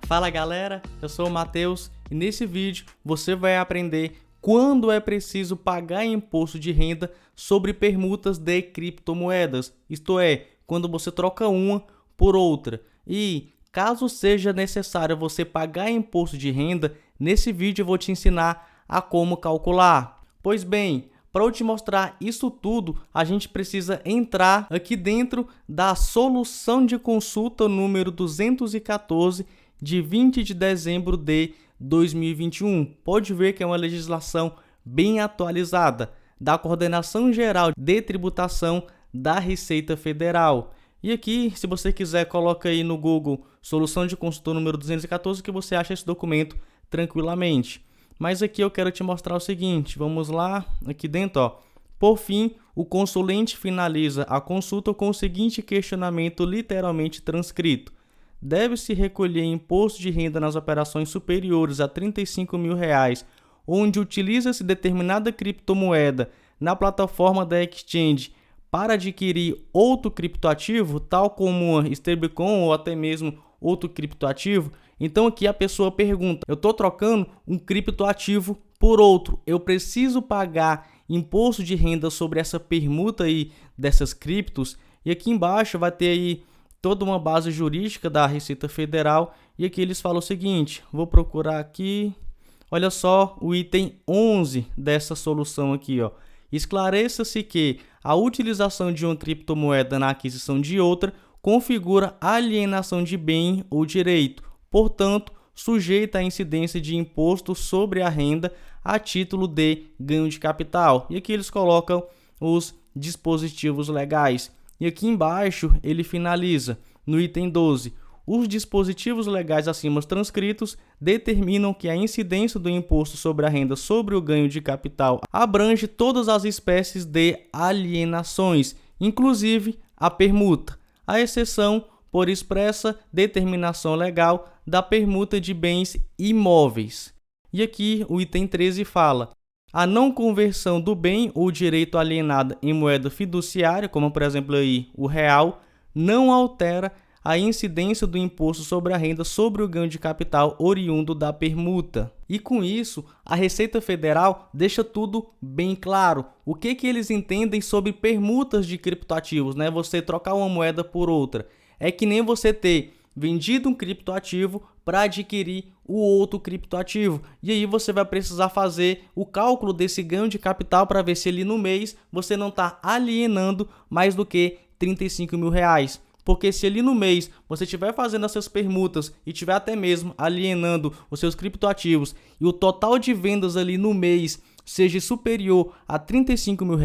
Fala galera, eu sou o Matheus e nesse vídeo você vai aprender quando é preciso pagar imposto de renda sobre permutas de criptomoedas, isto é, quando você troca uma por outra. E caso seja necessário você pagar imposto de renda, nesse vídeo eu vou te ensinar a como calcular. Pois bem, para eu te mostrar isso tudo, a gente precisa entrar aqui dentro da solução de consulta número 214 de 20 de dezembro de 2021. Pode ver que é uma legislação bem atualizada da Coordenação Geral de Tributação da Receita Federal. E aqui, se você quiser, coloca aí no Google Solução de Consulta número 214 que você acha esse documento tranquilamente. Mas aqui eu quero te mostrar o seguinte, vamos lá, aqui dentro, ó. Por fim, o consulente finaliza a consulta com o seguinte questionamento literalmente transcrito. Deve-se recolher imposto de renda nas operações superiores a R$ 35 mil, onde utiliza-se determinada criptomoeda na plataforma da exchange para adquirir outro criptoativo, tal como uma stablecoin ou até mesmo outro criptoativo. Então aqui a pessoa pergunta, eu estou trocando um criptoativo por outro, eu preciso pagar imposto de renda sobre essa permuta aí dessas criptos? E aqui embaixo vai ter aí toda uma base jurídica da Receita Federal e aqui eles falam o seguinte, vou procurar aqui, olha só o item 11 dessa solução aqui, ó. Esclareça-se que a utilização de uma criptomoeda na aquisição de outra configura alienação de bem ou direito, portanto, sujeita à incidência de imposto sobre a renda a título de ganho de capital. E aqui eles colocam os dispositivos legais. E aqui embaixo ele finaliza no item 12. Os dispositivos legais acima transcritos determinam que a incidência do imposto sobre a renda sobre o ganho de capital abrange todas as espécies de alienações, inclusive a permuta, à exceção, por expressa determinação legal, da permuta de bens imóveis. E aqui o item 13 fala: a não conversão do bem ou direito alienado em moeda fiduciária, como por exemplo aí o real, não altera a incidência do imposto sobre a renda sobre o ganho de capital oriundo da permuta. E com isso, a Receita Federal deixa tudo bem claro. O que eles entendem sobre permutas de criptoativos, né? Você trocar uma moeda por outra. É que nem você ter vendido um criptoativo para adquirir o outro criptoativo. E aí você vai precisar fazer o cálculo desse ganho de capital para ver se ali no mês você não está alienando mais do que R$ 35 mil. Porque se ali no mês você estiver fazendo essas permutas e estiver até mesmo alienando os seus criptoativos e o total de vendas ali no mês seja superior a R$ 35 mil,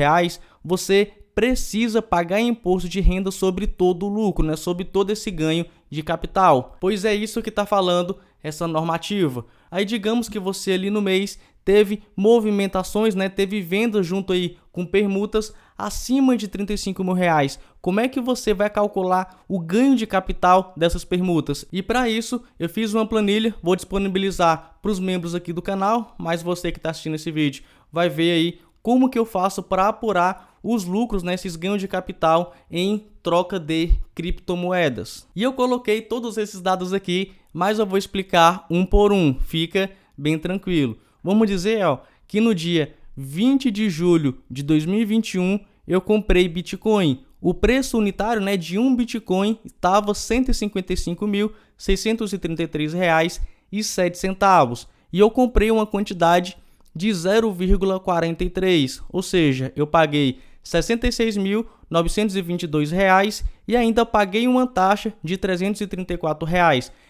você precisa pagar imposto de renda sobre todo o lucro, né? Sobre todo esse ganho de capital. Pois é isso que está falando essa normativa. Aí digamos que você ali no mês teve movimentações, né? Teve vendas junto aí com permutas acima de R$ 35 mil. Como é que você vai calcular o ganho de capital dessas permutas? E para isso eu fiz uma planilha, vou disponibilizar para os membros aqui do canal, mas você que está assistindo esse vídeo vai ver aí como que eu faço para apurar os lucros, né, esses ganhos de capital em troca de criptomoedas. E eu coloquei todos esses dados aqui, mas eu vou explicar um por um, fica bem tranquilo. Vamos dizer, ó, que no dia 20 de julho de 2021 eu comprei Bitcoin. O preço unitário, né, de um Bitcoin estava R$ 155.633,07. E eu comprei uma quantidade de 0,43, ou seja, eu paguei R$ 66.922 e ainda paguei uma taxa de R$ 334.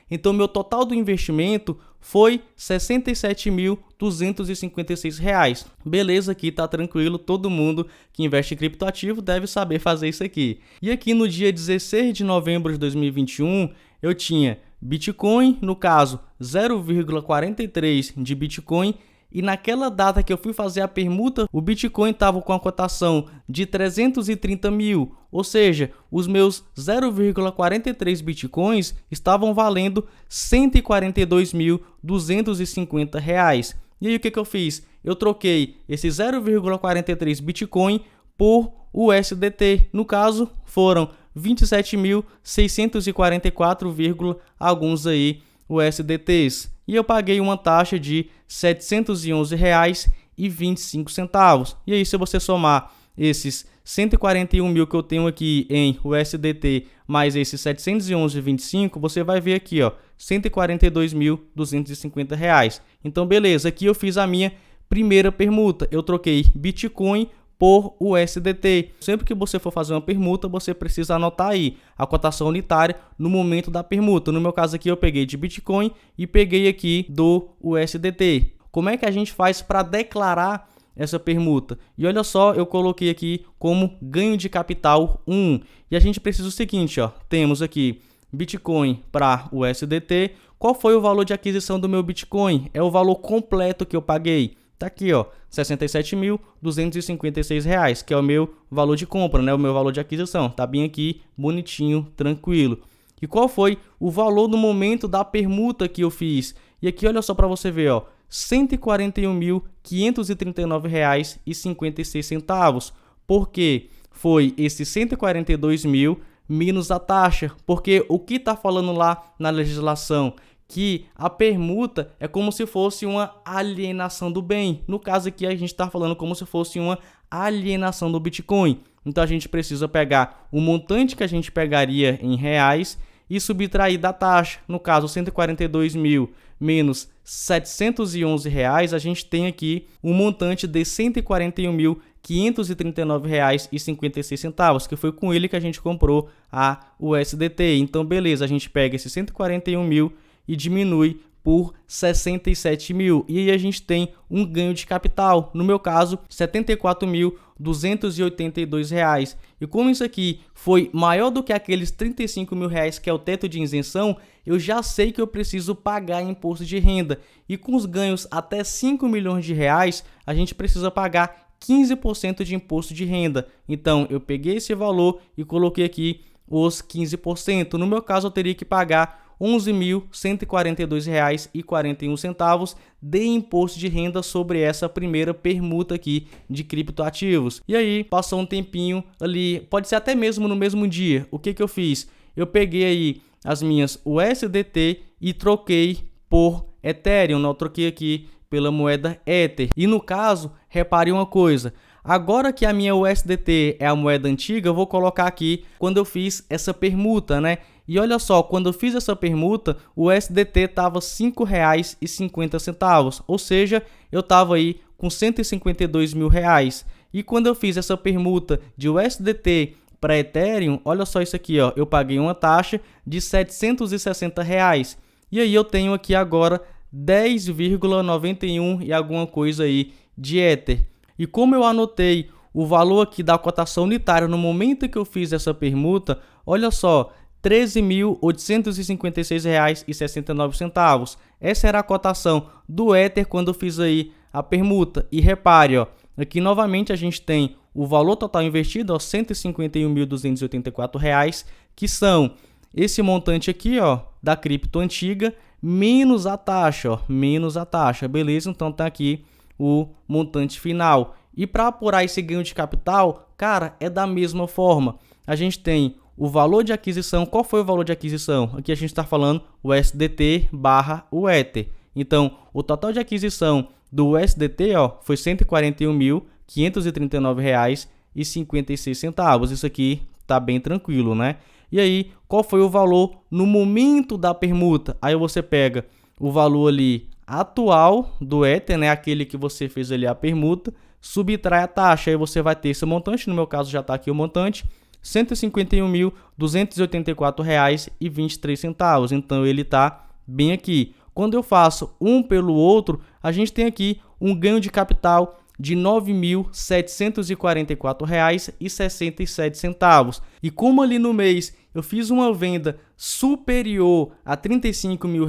Então, meu total do investimento foi R$ 67.256. Beleza, aqui tá tranquilo, todo mundo que investe em criptoativo deve saber fazer isso aqui. E aqui no dia 16 de novembro de 2021, eu tinha Bitcoin, no caso 0,43 de Bitcoin, e naquela data que eu fui fazer a permuta, o Bitcoin estava com a cotação de 330 mil, ou seja, os meus 0,43 Bitcoins estavam valendo R$ 142.250. E aí o que eu fiz? Eu troquei esse 0,43 Bitcoin por USDT, no caso foram 27.644, alguns aí USDTs. E eu paguei uma taxa de R$ 711,25. E aí, se você somar esses 141 mil que eu tenho aqui em USDT mais esses 711,25, você vai ver aqui, ó, R$ 142.250. Então, beleza, aqui eu fiz a minha primeira permuta. Eu troquei Bitcoin por USDT. Sempre que você for fazer uma permuta, você precisa anotar aí a cotação unitária no momento da permuta. No meu caso aqui, eu peguei de Bitcoin e peguei aqui do USDT. Como é que a gente faz para declarar essa permuta? E olha só, eu coloquei aqui como ganho de capital 1. E a gente precisa o seguinte, ó, temos aqui Bitcoin para USDT. Qual foi o valor de aquisição do meu Bitcoin? É o valor completo que eu paguei. Tá aqui, ó, R$ 67.256, que é o meu valor de compra, né? O meu valor de aquisição. Tá bem aqui, bonitinho, tranquilo. E qual foi o valor no momento da permuta que eu fiz? E aqui, olha só para você ver, ó, R$ 141.539,56. Por quê? Foi esse 142 mil menos a taxa. Porque o que tá falando lá na legislação? Que a permuta é como se fosse uma alienação do bem. No caso aqui, a gente está falando como se fosse uma alienação do Bitcoin. Então, a gente precisa pegar o montante que a gente pegaria em reais e subtrair da taxa. No caso, 142 mil menos R$ 711, a gente tem aqui um montante de R$ 141.539,56, que foi com ele que a gente comprou a USDT. Então, beleza, a gente pega esse 141 mil e diminui por 67 mil. E aí a gente tem um ganho de capital. No meu caso, R$ 74.282. E como isso aqui foi maior do que aqueles R$ 35 mil que é o teto de isenção, eu já sei que eu preciso pagar imposto de renda. E com os ganhos até 5 milhões de reais, a gente precisa pagar 15% de imposto de renda. Então, eu peguei esse valor e coloquei aqui os 15%. No meu caso, eu teria que pagar R$ 11.142,41 de imposto de renda sobre essa primeira permuta aqui de criptoativos. E aí, passou um tempinho ali, pode ser até mesmo no mesmo dia. O que eu fiz? Eu peguei aí as minhas USDT e troquei por Ethereum. Eu troquei aqui pela moeda Ether. E no caso, repare uma coisa. Agora que a minha USDT é a moeda antiga, eu vou colocar aqui quando eu fiz essa permuta, né? E olha só, quando eu fiz essa permuta, o USDT estava R$ 5,50, ou seja, eu estava aí com 152 mil reais. E quando eu fiz essa permuta de USDT para Ethereum, olha só isso aqui, ó, eu paguei uma taxa de R$ 760 reais. E aí eu tenho aqui agora 10,91 e alguma coisa aí de Ether. E como eu anotei o valor aqui da cotação unitária no momento que eu fiz essa permuta, olha só, R$ 13.856,69. Essa era a cotação do Ether quando eu fiz aí a permuta. E repare, ó, aqui novamente a gente tem o valor total investido, ó, R$ 151.284, que são esse montante aqui, ó, da cripto antiga, menos a taxa, ó, menos a taxa, beleza? Então tá aqui o montante final. E para apurar esse ganho de capital, cara, é da mesma forma. A gente tem o valor de aquisição. Qual foi o valor de aquisição? Aqui a gente está falando o USDT barra o Ether. Então, o total de aquisição do USDT, ó, foi R$ 141.539,56. Isso aqui tá bem tranquilo, né? E aí, qual foi o valor no momento da permuta? Aí você pega o valor ali atual do Ether, né? Aquele que você fez ali a permuta, subtrai a taxa. Aí você vai ter esse montante. No meu caso já está aqui o montante. R$ 151.284,23. Então ele está bem aqui. Quando eu faço um pelo outro, a gente tem aqui um ganho de capital de R$ 9.744,67. E como ali no mês eu fiz uma venda superior a R$ 35 mil,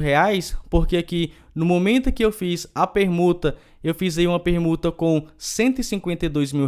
porque aqui no momento que eu fiz a permuta, eu fiz aí uma permuta com R$ 152 mil,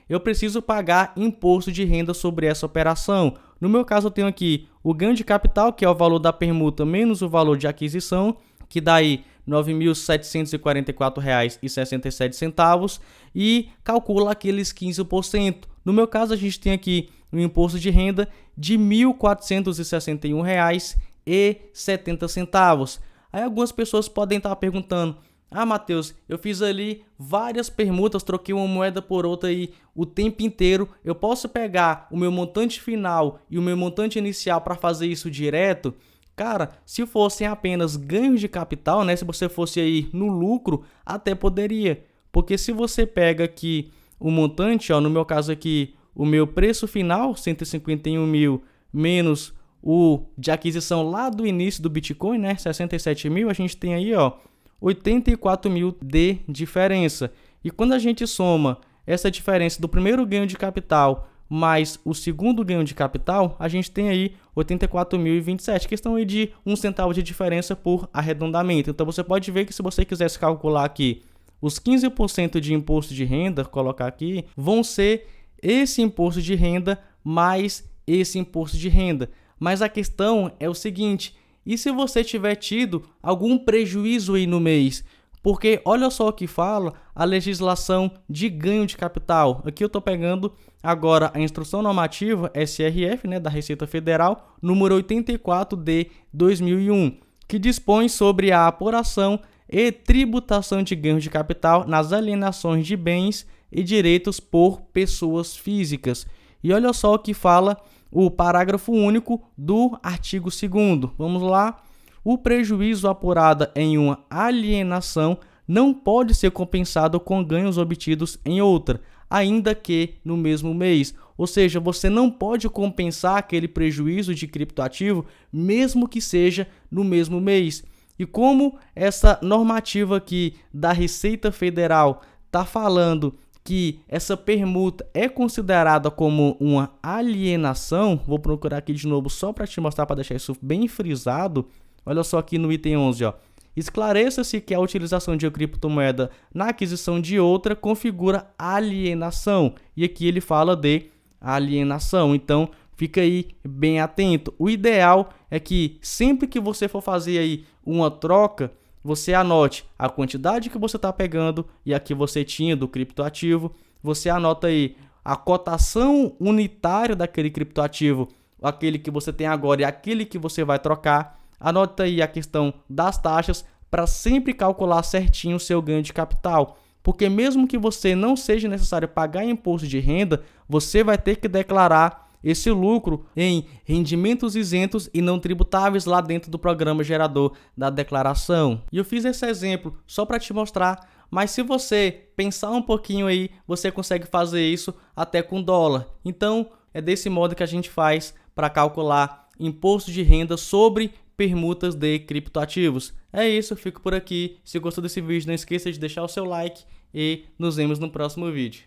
eu preciso pagar imposto de renda sobre essa operação. No meu caso, eu tenho aqui o ganho de capital, que é o valor da permuta menos o valor de aquisição, que dá aí R$ 9.744,67 e calcula aqueles 15%. No meu caso, a gente tem aqui um imposto de renda de R$ 1.461 R$1,70. Aí algumas pessoas podem estar perguntando: ah, Matheus, eu fiz ali várias permutas, troquei uma moeda por outra aí o tempo inteiro. Eu posso pegar o meu montante final e o meu montante inicial para fazer isso direto? Cara, se fossem apenas ganhos de capital, né? Se você fosse aí no lucro, até poderia. Porque se você pega aqui o montante, ó, no meu caso aqui, o meu preço final, 151 mil, menos o de aquisição lá do início do Bitcoin, né? 67 mil, a gente tem aí, ó, 84 mil de diferença. E quando a gente soma essa diferença do primeiro ganho de capital mais o segundo ganho de capital, a gente tem aí 84.027, questão aí de 1 centavo de diferença por arredondamento. Então você pode ver que se você quisesse calcular aqui os 15% de imposto de renda, colocar aqui, vão ser esse imposto de renda mais esse imposto de renda. Mas a questão é o seguinte: e se você tiver tido algum prejuízo aí no mês? Porque olha só o que fala a legislação de ganho de capital. Aqui eu estou pegando agora a Instrução Normativa SRF, né, da Receita Federal, número 84 de 2001, que dispõe sobre a apuração e tributação de ganho de capital nas alienações de bens e direitos por pessoas físicas. E olha só o que fala o parágrafo único do artigo 2º. Vamos lá. O prejuízo apurado em uma alienação não pode ser compensado com ganhos obtidos em outra, ainda que no mesmo mês. Ou seja, você não pode compensar aquele prejuízo de criptoativo, mesmo que seja no mesmo mês. E como essa normativa aqui da Receita Federal está falando que essa permuta é considerada como uma alienação, vou procurar aqui de novo só para te mostrar, para deixar isso bem frisado. Olha só aqui no item 11, ó. Esclareça-se que a utilização de uma criptomoeda na aquisição de outra configura alienação. E aqui ele fala de alienação. Então, fica aí bem atento. O ideal é que sempre que você for fazer aí uma troca, você anote a quantidade que você está pegando e a que você tinha do criptoativo. Você anota aí a cotação unitária daquele criptoativo, aquele que você tem agora e aquele que você vai trocar. Anota aí a questão das taxas para sempre calcular certinho o seu ganho de capital. Porque mesmo que você não seja necessário pagar imposto de renda, você vai ter que declarar esse lucro em rendimentos isentos e não tributáveis lá dentro do programa gerador da declaração. E eu fiz esse exemplo só para te mostrar, mas se você pensar um pouquinho aí, você consegue fazer isso até com dólar. Então, é desse modo que a gente faz para calcular imposto de renda sobre permutas de criptoativos. É isso, eu fico por aqui. Se gostou desse vídeo, não esqueça de deixar o seu like e nos vemos no próximo vídeo.